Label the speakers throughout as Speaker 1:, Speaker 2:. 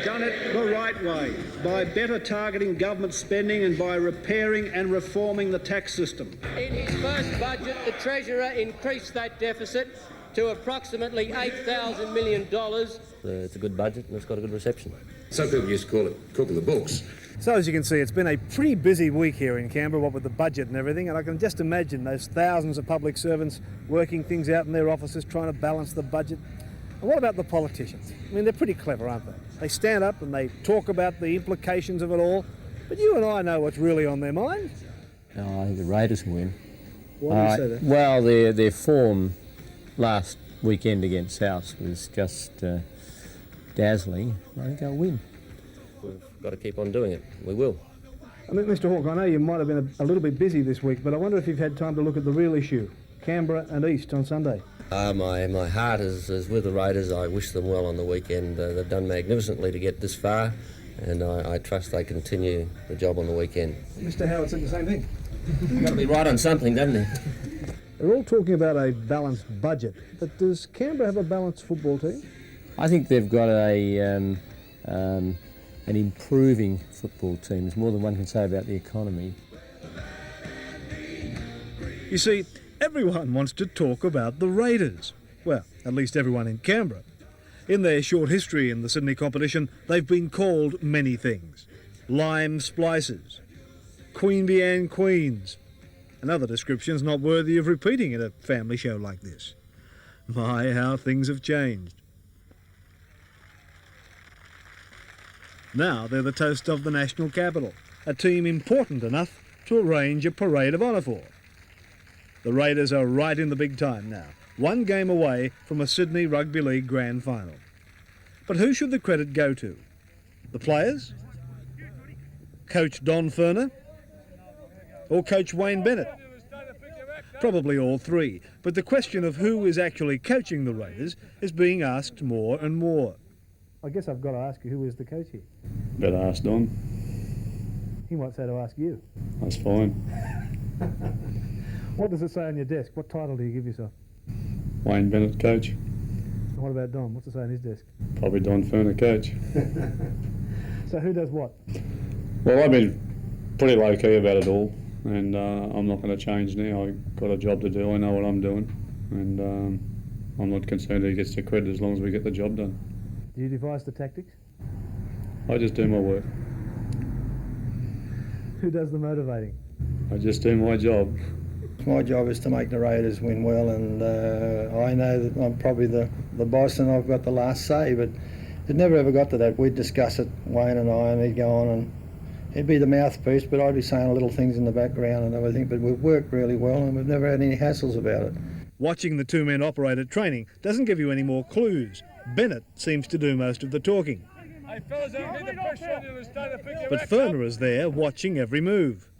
Speaker 1: done it the right way, by better targeting government spending and by repairing and reforming the tax system.
Speaker 2: In his first budget, the Treasurer increased that deficit to approximately $8,000 million.
Speaker 3: It's a good budget and it's got a good reception.
Speaker 4: Some people used to call it cooking the books.
Speaker 5: So as you can see, it's been a pretty busy week here in Canberra, what with the budget and everything, and I can just imagine those thousands of public servants working things out in their offices, trying to balance the budget. And what about the politicians? I mean, they're pretty clever, aren't they? They stand up and they talk about the implications of it all, but you and I know what's really on their mind.
Speaker 3: Oh, I think the Raiders will win.
Speaker 5: Why do you say that?
Speaker 3: Well, their form last weekend against South was just dazzling. I think they'll win. We've got to keep on doing it. We will.
Speaker 5: I mean, Mr. Hawke, I know you might have been a little bit busy this week, but I wonder if you've had time to look at the real issue, Canberra and East on Sunday.
Speaker 3: My heart is with the Raiders. I wish them well on the weekend. They've done magnificently to get this far, and I trust they continue the job on the weekend.
Speaker 5: Mr. Howard said the same thing.
Speaker 3: You've got to be right on something, doesn't he?
Speaker 5: They're all talking about a balanced budget, but does Canberra have a balanced football team?
Speaker 3: I think they've got an improving football team. There's more than one can say about the economy.
Speaker 5: You see, everyone wants to talk about the Raiders. Well, at least everyone in Canberra. In their short history in the Sydney competition, they've been called many things. Lime splicers, Queen Anne Queens, and other descriptions not worthy of repeating at a family show like this. My, how things have changed. Now they're the toast of the national capital, a team important enough to arrange a parade of honour for. The Raiders are right in the big time now, one game away from a Sydney Rugby League grand final. But who should the credit go to? The players? Coach Don Ferner? Or Coach Wayne Bennett? Probably all three, but the question of who is actually coaching the Raiders is being asked more and more. I guess I've got to ask you, who is the coach here?
Speaker 6: Better ask Don.
Speaker 5: He might say to ask you.
Speaker 6: That's fine.
Speaker 5: What does it say on your desk? What title do you give yourself?
Speaker 6: Wayne Bennett, coach.
Speaker 5: And what about Don? What's it say on his desk?
Speaker 6: Probably Don Ferner, coach.
Speaker 5: So who does what?
Speaker 6: Well, I've been pretty low-key about it all, and I'm not going to change now. I've got a job to do. I know what I'm doing, and I'm not concerned who gets the credit as long as we get the job done.
Speaker 5: Do you devise the tactics?
Speaker 6: I just do my work.
Speaker 5: Who does the motivating?
Speaker 6: I just do my job.
Speaker 7: My job is to make the Raiders win well, and I know that I'm probably the boss and I've got the last say, but it never ever got to that. We'd discuss it, Wayne and I, and he'd go on and he'd be the mouthpiece, but I'd be saying little things in the background and everything, but we've worked really well and we've never had any hassles about it.
Speaker 5: Watching the two men operate at training doesn't give you any more clues. Bennett seems to do most of the talking. But Ferner is there watching every move.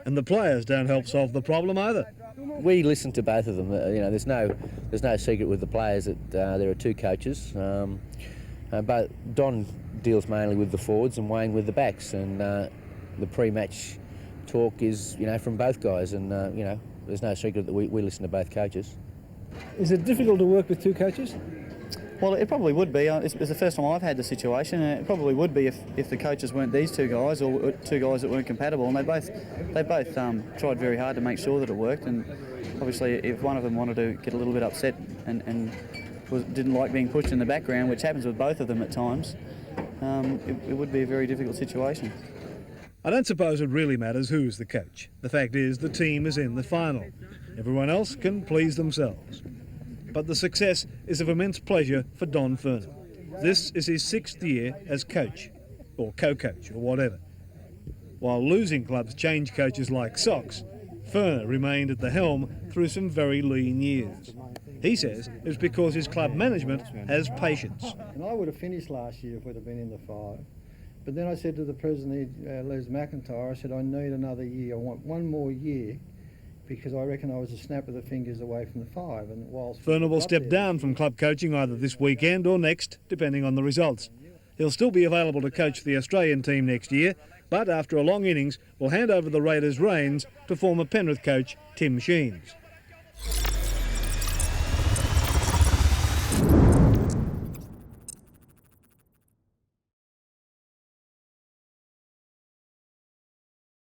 Speaker 5: And the players don't help solve the problem either.
Speaker 3: We listen to both of them. There's no secret with the players that there are two coaches. But Don deals mainly with the forwards and Wayne with the backs. And the pre-match talk is, from both guys. And there's no secret that we listen to both coaches.
Speaker 5: Is it difficult to work with two coaches?
Speaker 8: Well, it probably would be. It's the first time I've had the situation, and it probably would be if the coaches weren't these two guys, or two guys that weren't compatible. And they both tried very hard to make sure that it worked. And obviously, if one of them wanted to get a little bit upset and didn't like being pushed in the background, which happens with both of them at times, it would be a very difficult situation.
Speaker 5: I don't suppose it really matters who's the coach. The fact is, the team is in the final. Everyone else can please themselves. But the success is of immense pleasure for Don Ferner. This is his 6th year as coach, or co-coach, or whatever. While losing clubs change coaches like socks, Ferner remained at the helm through some very lean years. He says it's because his club management has patience.
Speaker 7: And I would have finished last year if we'd have been in the 5. But then I said to the president, Les McIntyre, I said, I need another year. I want one more year, because I reckon I was a snap of the fingers away from the 5. And whilst
Speaker 5: Ferner will step down from club coaching either this weekend or next, depending on the results. He'll still be available to coach the Australian team next year, but after a long innings will hand over the Raiders' reins to former Penrith coach Tim Sheens.